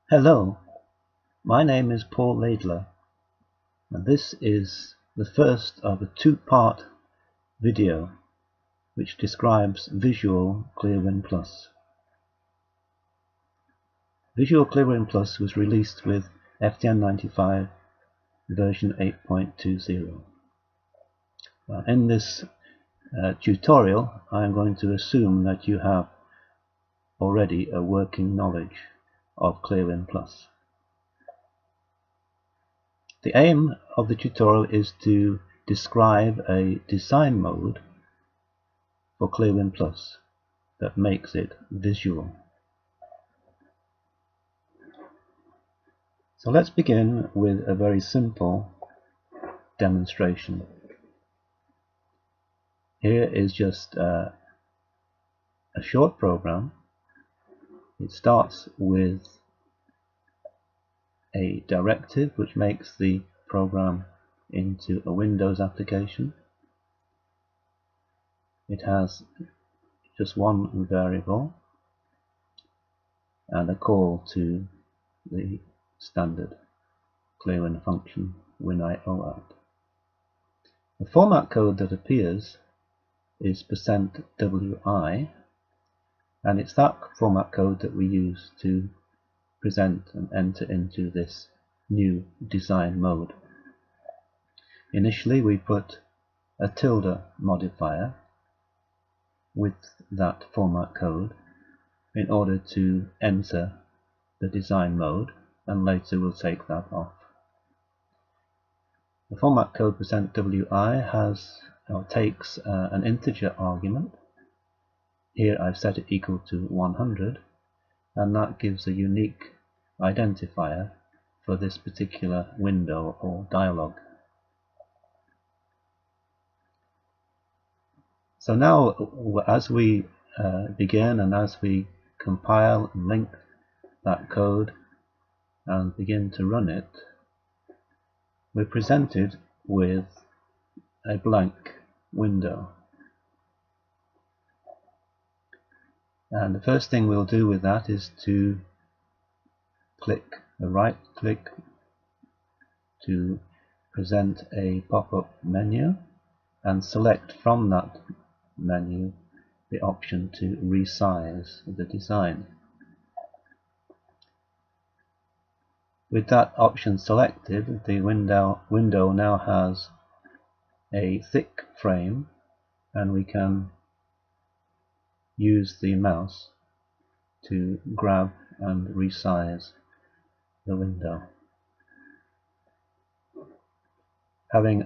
Hello, my name is Paul Laidler, and this is the first of a two-part video which describes Visual ClearWin Plus. Visual ClearWin Plus was released with FTN95 version 8.20. In this tutorial, I am going to assume that you have already a working knowledge of ClearWin Plus. The aim of the tutorial is to describe a design mode for ClearWin Plus that makes it visual. So let's begin with a very simple demonstration. Here is just a short program. It starts with a directive which makes the program into a Windows application. It has just one variable and a call to the standard ClearWin function winIOAdd. The format code that appears is %wi, and it's that format code that we use to present and enter into this new design mode. Initially we put a tilde modifier with that format code in order to enter the design mode, and later we'll take that off. The format code %wi takes an integer argument. Here I've set it equal to 100, and that gives a unique identifier for this particular window or dialog. So now, as we begin and as we compile and link that code and begin to run it, we're presented with a blank window. And the first thing we'll do with that is to right click to present a pop-up menu and select from that menu the option to resize the design. With that option selected, the window now has a thick frame, and we can use the mouse to grab and resize the window. Having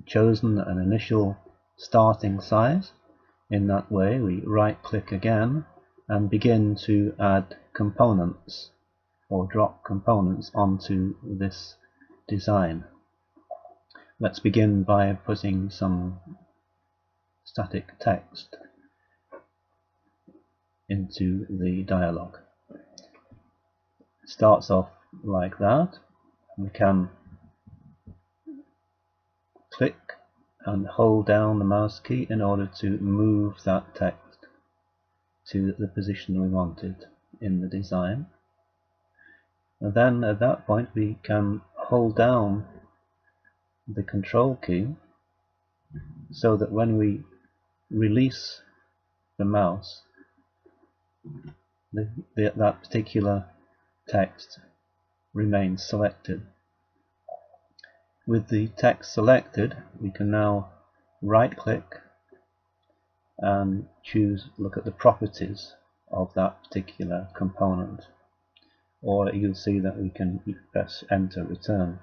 chosen an initial starting size, in that way we right click again and begin to add components or drop components onto this design. Let's begin by putting some static text into the dialog. It starts off like that. We can click and hold down the mouse key in order to move that text to the position we want it in the design. And then at that point we can hold down the control key so that when we release the mouse, that particular text remains selected. With the text selected, we can now right click and look at the properties of that particular component, or you'll see that we can press enter return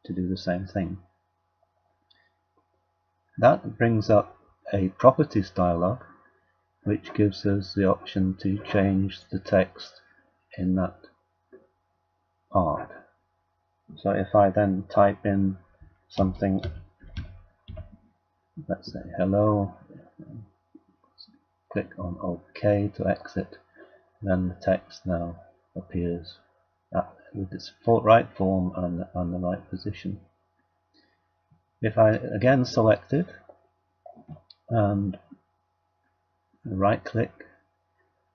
to do the same thing. That brings up a properties dialog which gives us the option to change the text in that part. So if I then type in something, let's say hello, click on OK to exit, then the text now appears with its right form and the right position. If I again select it and right click,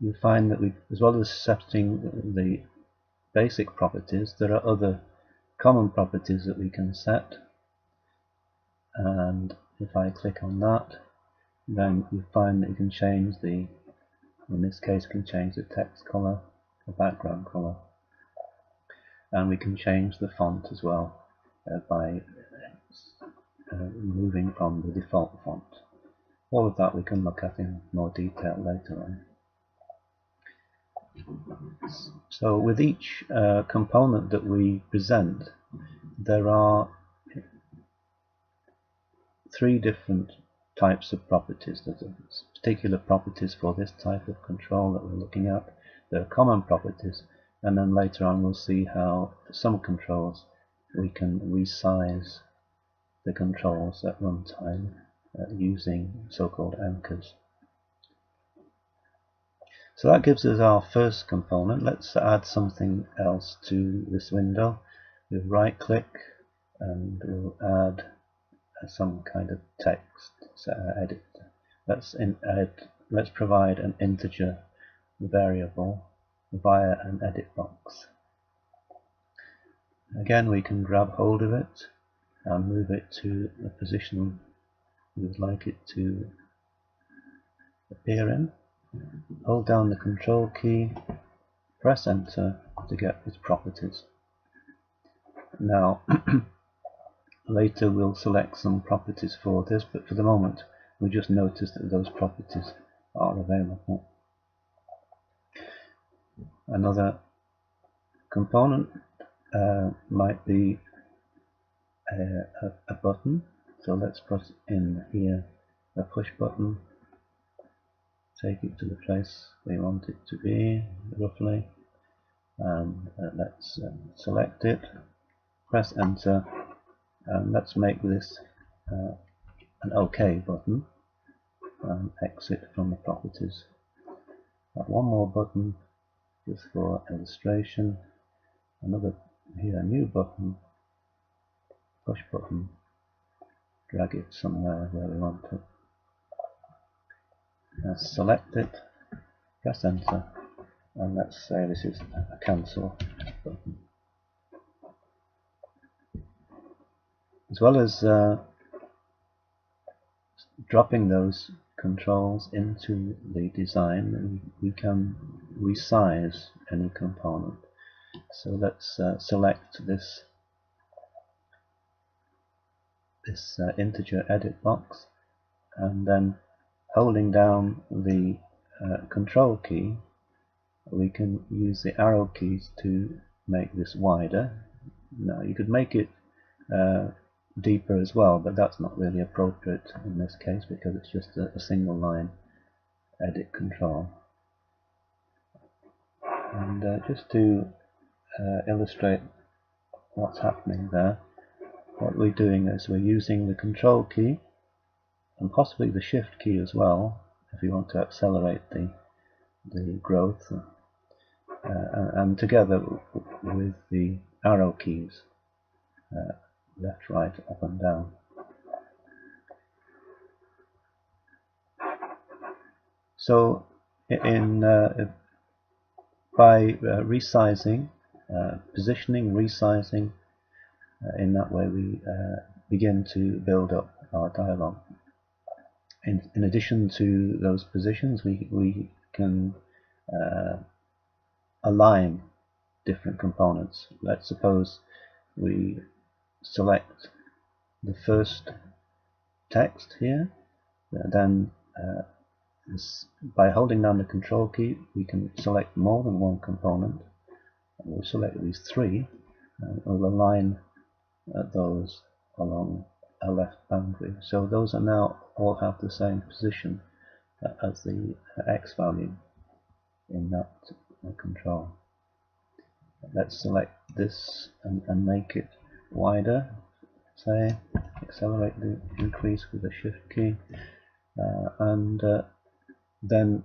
you find that we, as well as setting the basic properties, there are other common properties that we can set, and if I click on that, then you find that you can change the, in this case we can change the text color, the background color, and we can change the font as well by moving from the default font. All of that we can look at in more detail later on. So with each component that we present, there are 3 different types of properties. There's particular properties for this type of control that we're looking at. There are common properties, and then later on we'll see how for some controls we can resize the controls at runtime using so-called anchors. So that gives us our first component. Let's add something else to this window. We'll right click and we'll add some kind of text edit. Let's provide an integer variable via an edit box. Again, we can grab hold of it and move it to the position we would like it to appear in. Hold down the control key, press enter to get its properties. Now later we'll select some properties for this, but for the moment we just notice that those properties are available. Another component might be a button. So let's put in here a push button, take it to the place we want it to be roughly, and let's select it, press enter, and let's make this an OK button and exit from the properties. Add one more button just for illustration, another here, a new button, push button, drag it somewhere where we want it. Let's select it, press enter, and let's say this is a cancel button. As well as dropping those controls into the design, we can resize any component. So let's select this integer edit box, and then holding down the control key we can use the arrow keys to make this wider. Now you could make it deeper as well, but that's not really appropriate in this case because it's just a single line edit control. And just to illustrate what's happening there, what we're doing is we're using the control key and possibly the shift key as well if you want to accelerate the growth, and together with the arrow keys left, right, up and down. So by resizing, positioning, resizing, in that way we begin to build up our dialogue. In addition to those positions, we can align different components. Let's suppose we select the first text here, then by holding down the control key we can select more than one component. We'll select these 3 and we'll align those along a left boundary. So those are now all have the same position as the X value in that control. Let's select this and make it wider. Say, accelerate the increase with the shift key, and then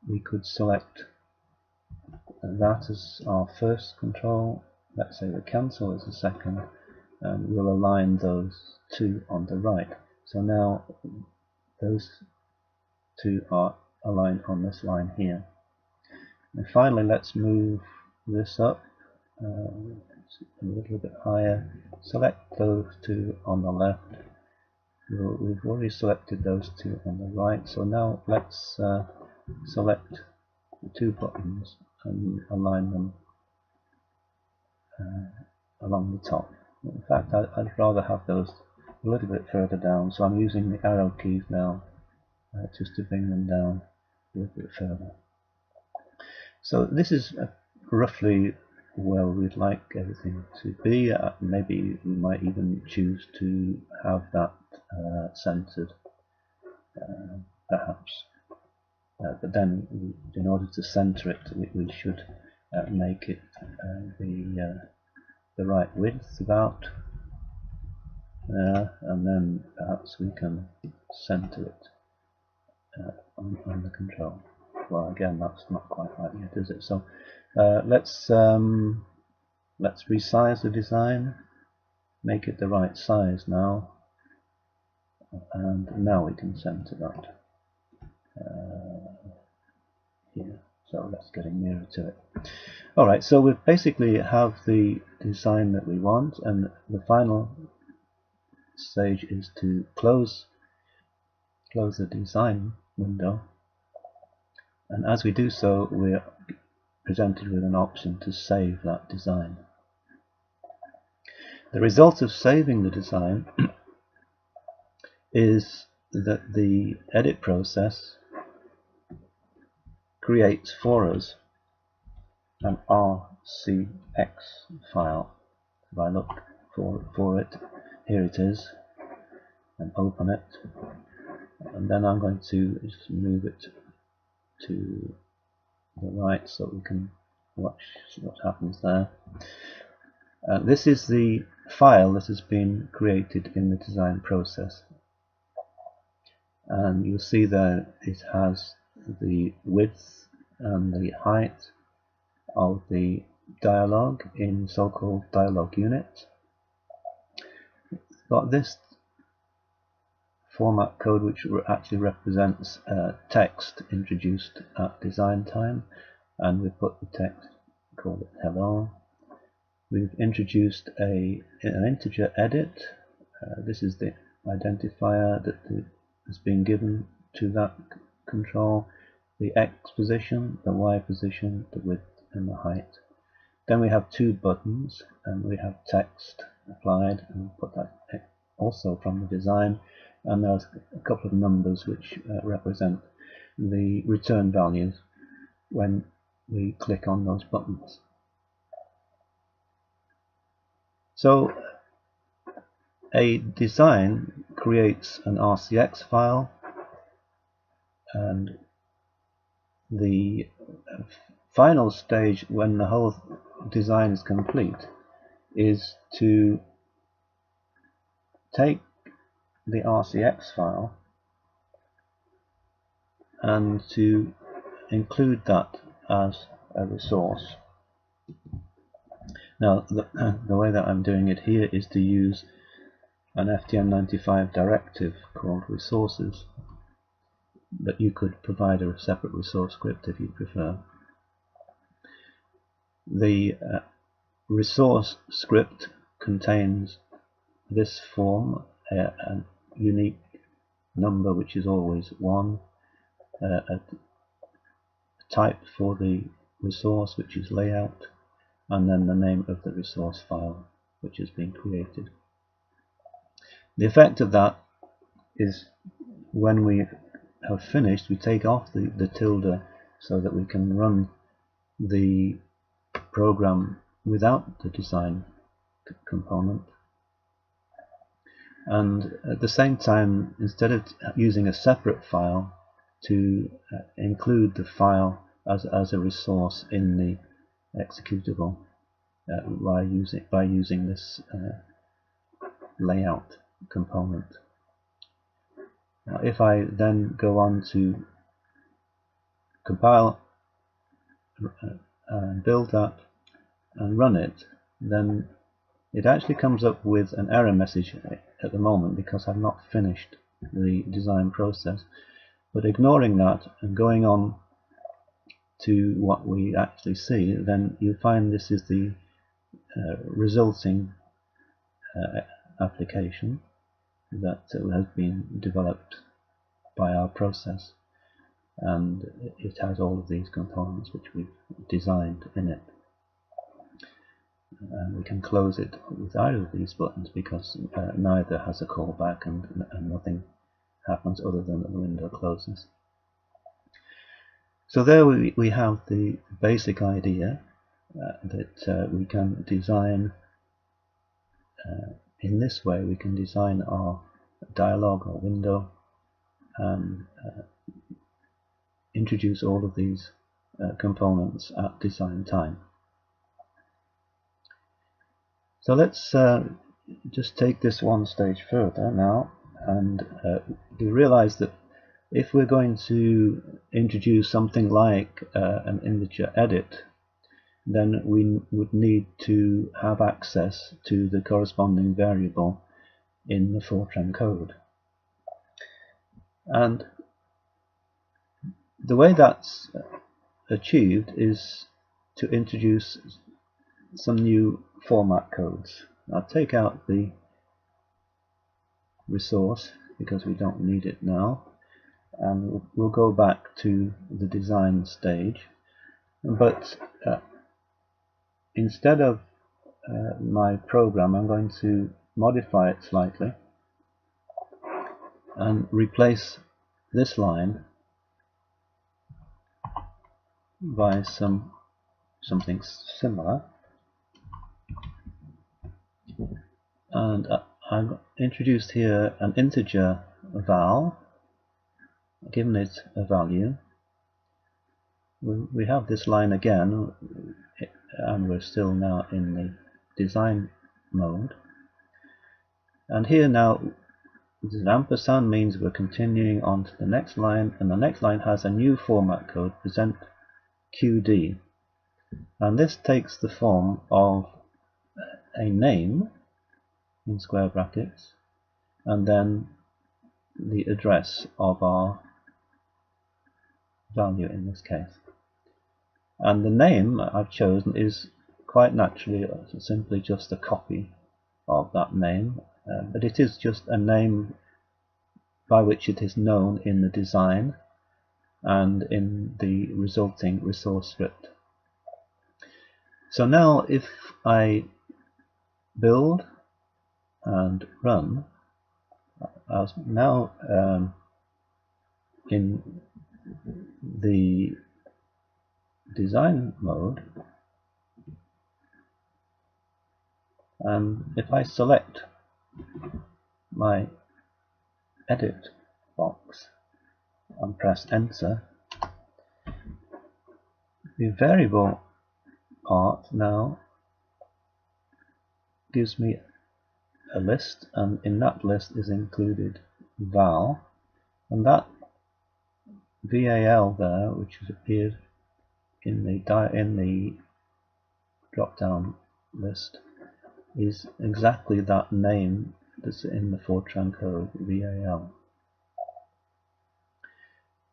we could select that as our first control. Let's say the cancel is the second, and we'll align those 2 on the right. So now those 2 are aligned on this line here. And finally let's move this up a little bit higher. Select those two on the left. We've already selected those two on the right, so now let's select the two buttons and align them along the top. In fact, I'd rather have those a little bit further down, so I'm using the arrow keys now just to bring them down a little bit further. So this is roughly where we'd like everything to be. Maybe we might even choose to have that centered, perhaps. But then, in order to center it, we should make it the right width about, and then perhaps we can center it on the control. Well, again, that's not quite right yet, is it? So let's resize the design, make it the right size now, and now we can center that here. So let's get nearer to it. Alright, so we basically have the design that we want, and the final stage is to close the design window, and as we do so we're presented with an option to save that design. The result of saving the design is that the edit process creates for us an RCX file. If I look for it, here it is, and open it, and then I'm going to just move it to the right so we can watch what happens there. This is the file that has been created in the design process, and you'll see that it has the width and the height of the dialog in so-called dialog units. It's got this format code which actually represents text introduced at design time, and we put the text, call it hello. We've introduced an integer edit. This is the identifier that has been given to that control, the X position, the Y position, the width and the height. Then we have two buttons, and we have text applied, and we'll put that also from the design, and there's a couple of numbers which represent the return values when we click on those buttons. So a design creates an RCX file, and the final stage when the whole design is complete is to take the RCX file and to include that as a resource. Now the way that I'm doing it here is to use an FTM95 directive called resources, but you could provide a separate resource script if you prefer. The resource script contains this form, a unique number which is always 1, a type for the resource which is layout, and then the name of the resource file which has been created. The effect of that is when we have finished, we take off the tilde so that we can run the program without the design component, and at the same time, instead of using a separate file, to include the file as a resource in the executable by using this layout component. Now, if I then go on to compile and build that and run it, then it actually comes up with an error message at the moment because I've not finished the design process. But ignoring that and going on to what we actually see, then you find this is the resulting application that has been developed by our process, and it has all of these components which we've designed in it. And we can close it with either of these buttons because neither has a callback, and nothing happens other than that the window closes. So there we have the basic idea that we can design in this way. We can design our dialog or window and introduce all of these components at design time. So let's just take this one stage further now, and we realize that if we're going to introduce something like an integer edit, then we would need to have access to the corresponding variable in the Fortran code. And the way that's achieved is to introduce some new format codes. I'll take out the resource because we don't need it now, and we'll go back to the design stage. But instead of my program, I'm going to modify it slightly and replace this line by something similar. And I've introduced here an integer val, given it a value. We have this line again, and we're still now in the design mode. And here now, the ampersand means we're continuing on to the next line, and the next line has a new format code, present QD. And this takes the form of a name in square brackets, and then the address of our value in this case. And the name I've chosen is quite naturally simply just a copy of that name, but it is just a name by which it is known in the design and in the resulting resource script. So now if I build and run, I was now in the design mode, and if I select my edit box and press enter, the variable part now gives me a list, and in that list is included val, and that val there, which has appeared in the drop down list, is exactly that name that's in the Fortran code, val.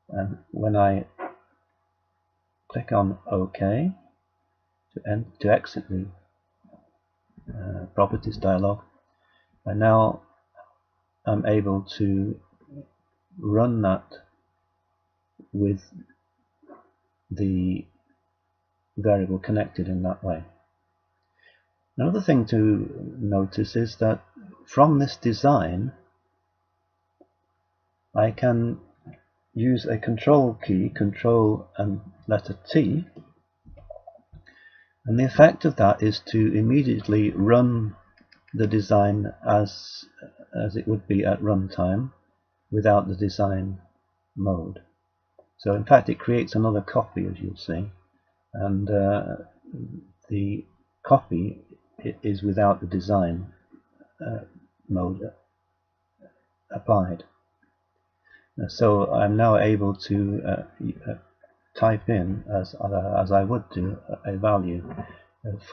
And when I click on OK to exit the properties dialog, I now am able to run that with the variable connected in that way. Another thing to notice is that from this design I can use a control key, control and letter T, and the effect of that is to immediately run the design as it would be at runtime without the design mode. So in fact it creates another copy, as you'll see, and the copy is without the design mode applied. So I'm now able to type in, as I would do, a value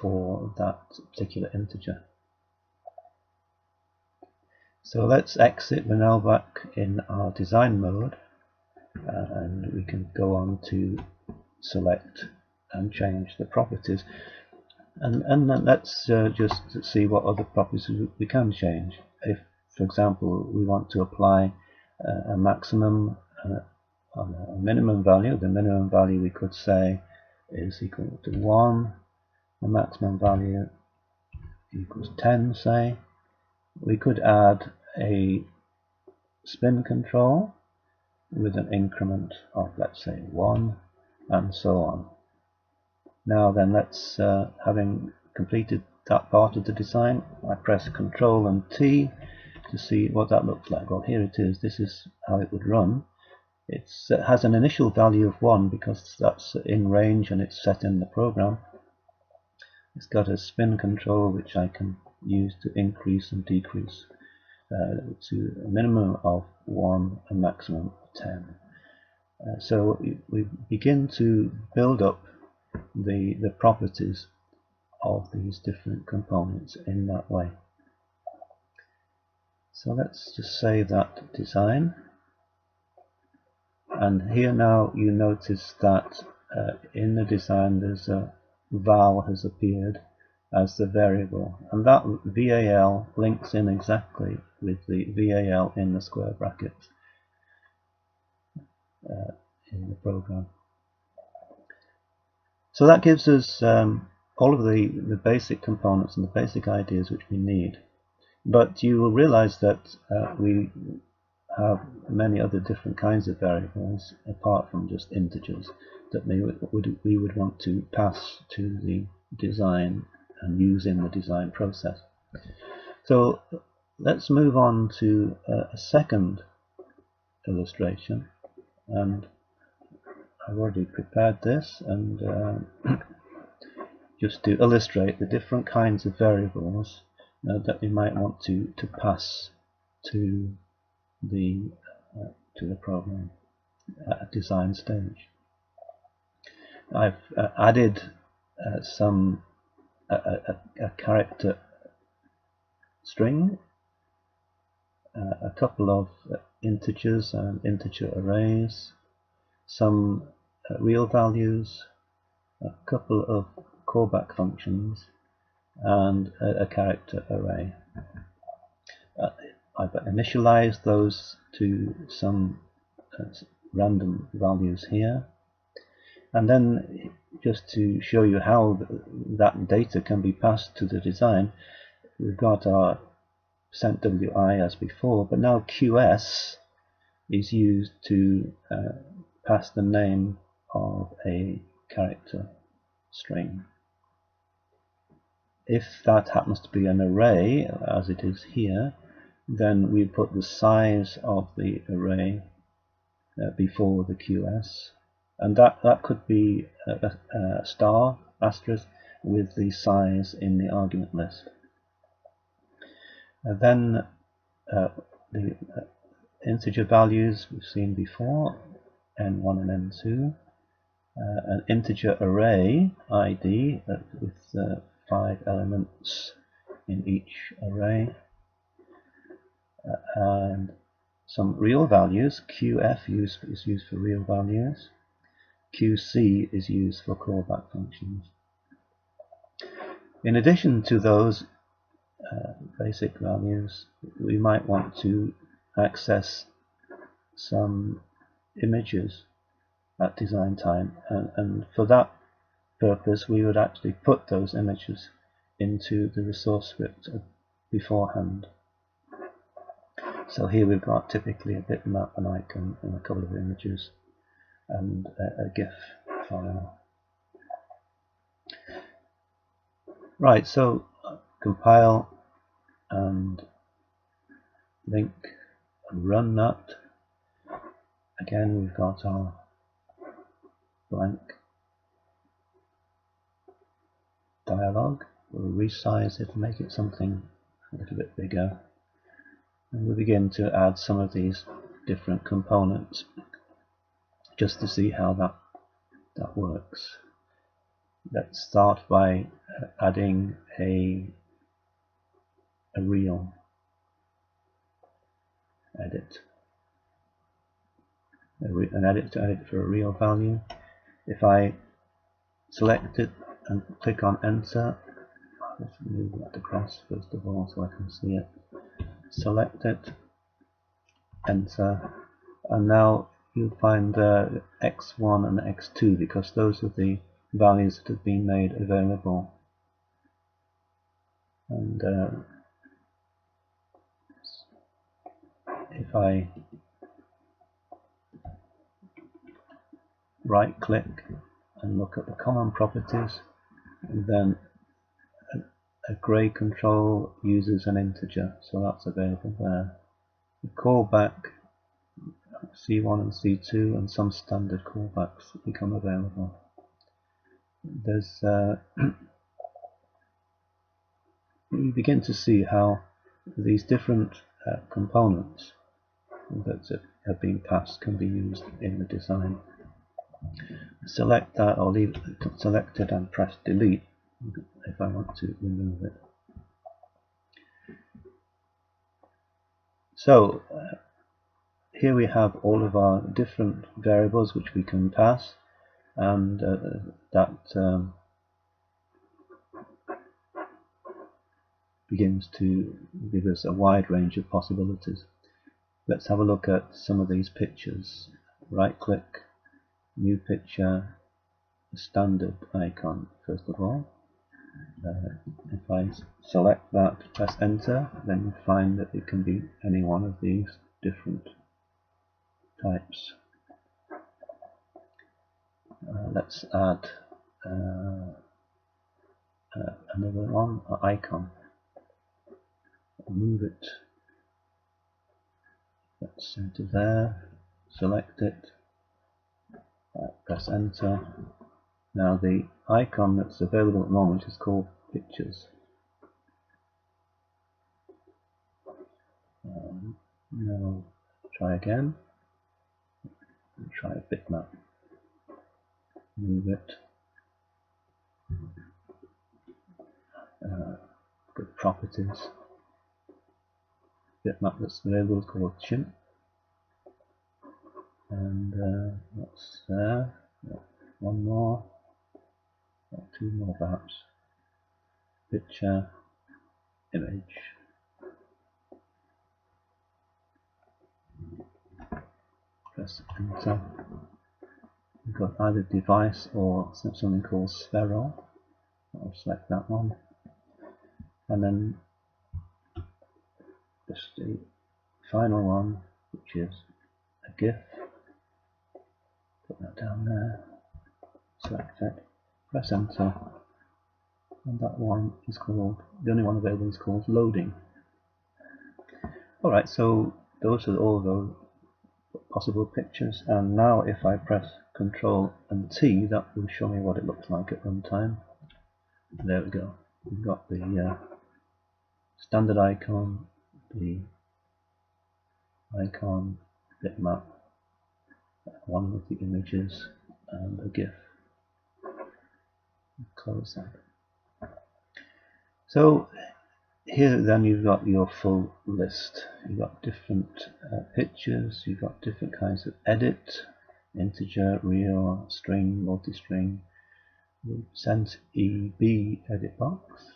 for that particular integer. So let's exit. We're now back in our design mode, and we can go on to select and change the properties. And then let's just see what other properties we can change. If, for example, we want to apply a maximum on a minimum value, the minimum value we could say is equal to 1, the maximum value equals 10, say. We could add a spin control with an increment of, let's say, 1, and so on. Now then, let's, having completed that part of the design, I press Ctrl and T to see what that looks like. Well, here it is. This is how it would run. It has an initial value of 1 because that's in range and it's set in the program. It's got a spin control which I can use to increase and decrease to a minimum of 1, a maximum of 10. So we begin to build up the properties of these different components in that way. So let's just save that design. And here now you notice that in the design there's a val has appeared as the variable, and that val links in exactly with the val in the square brackets in the program. So that gives us all of the basic components and the basic ideas which we need. But you will realize that we have many other different kinds of variables apart from just integers that we would want to pass to the design and use in the design process. So let's move on to a second illustration, and I've already prepared this, and just to illustrate the different kinds of variables that you might want to pass to the program at a design stage. I've added a character string, a couple of integers and integer arrays, some real values, a couple of callback functions, and a character array. I've initialized those to some random values here, and then just to show you how that data can be passed to the design, we've got our %wi as before, but now qs is used to pass the name of a character string. If that happens to be an array, as it is here, then we put the size of the array before the QS, and that could be a star asterisk with the size in the argument list. Then the integer values we've seen before, n1 and n2, an integer array ID with 5 elements in each array, and some real values. QF is used for real values. QC is used for callback functions. In addition to those basic values, we might want to access some images at design time, and for that purpose we would actually put those images into the resource script beforehand. So here we've got typically a bitmap, an icon, and a couple of images, and a GIF file. Right, so compile and link and run that. Again, we've got our blank dialog. We'll resize it and make it something a little bit bigger. And we'll begin to add some of these different components just to see how that works. Let's start by adding a real edit. An edit to edit for a real value. If I select it and click on Enter. Let's move that across first of all so I can see it. Select it, Enter, and now you'll find X1 and X2 because those are the values that have been made available. And if I right click and look at the common properties, then a grey control uses an integer, so that's available there. The callback C1 and C2 and some standard callbacks become available. There's you begin to see how these different components that have been passed can be used in the design. Select that or leave it selected and press delete if I want to remove it. So here we have all of our different variables which we can pass, and that begins to give us a wide range of possibilities. Let's have a look at some of these pictures. Right click, new picture, standard icon first of all. If I select that, press enter, then you find that it can be any one of these different types. Let's add another one, an icon. Move it, let's center there, select it, press enter. Now the icon that's available at the moment is called pictures. Now try again, try a bitmap, move it, good properties. Bitmap that's available is called chimp, and what's there? One more, two more perhaps. Picture, image. Press enter. We've got either device or something called Spheral. I'll select that one, and then just the final one, which is a GIF. Put that down there, select it, press enter, and that one is called, the only one available is called loading. Alright, so those are all those possible pictures, and now if I press Ctrl and T, that will show me what it looks like at runtime. There we go. We've got the standard icon, the icon, bitmap, one with the images, and a GIF. Close that. So here then you've got your full list. You've got different pictures, you've got different kinds of edit, integer, real, string, multi-string, sent EB edit box.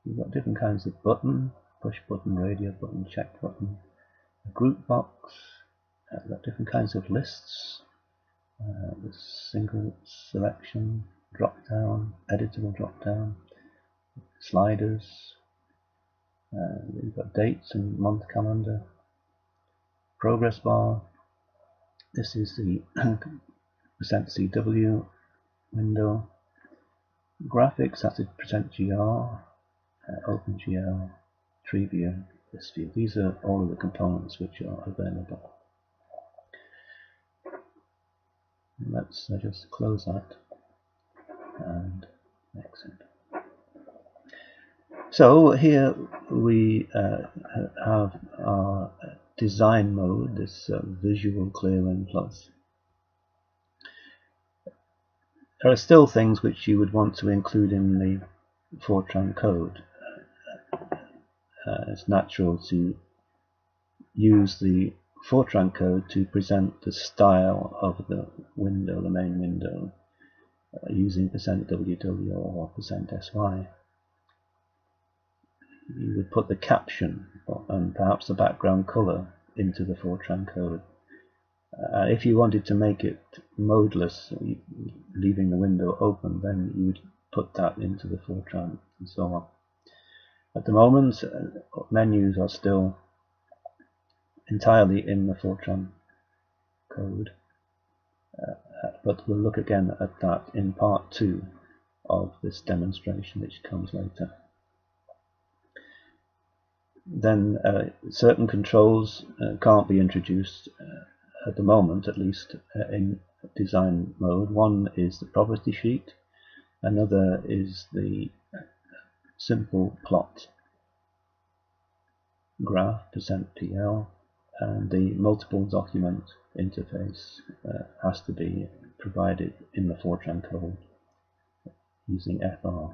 You've got different kinds of button, push button, radio button, check button, a group box. You've got different kinds of lists, the single selection, drop down, editable drop down, sliders. We've got dates and month calendar, progress bar. This is the %CW window. Graphics, that's a %GR, OpenGL, tree view, this view. These are all of the components which are available. Let's just close that and exit. So here we have our design mode, this visual ClearWin Plus. There are still things which you would want to include in the Fortran code. It's natural to use the Fortran code to present the style of the window, the main window. using %ww or %sy. You would put the caption and perhaps the background color into the Fortran code. If you wanted to make it modeless, leaving the window open, then you would put that into the Fortran and so on. At the moment, menus are still entirely in the Fortran code, but we'll look again at that in part 2 of this demonstration, which comes later. Then certain controls can't be introduced at the moment, at least in design mode. One is the property sheet, another is the simple plot graph %pl, and the multiple document interface has to be provided in the Fortran code using FR.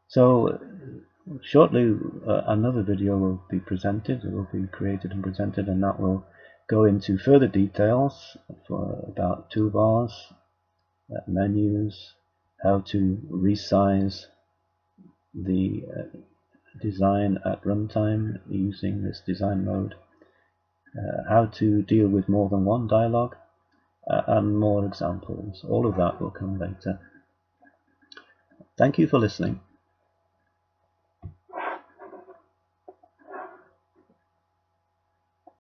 So shortly another video will be presented, it will be created and presented, and that will go into further details about toolbars, menus, how to resize the design at runtime using this design mode, how to deal with more than one dialog, and more examples. All of that will come later. Thank you for listening.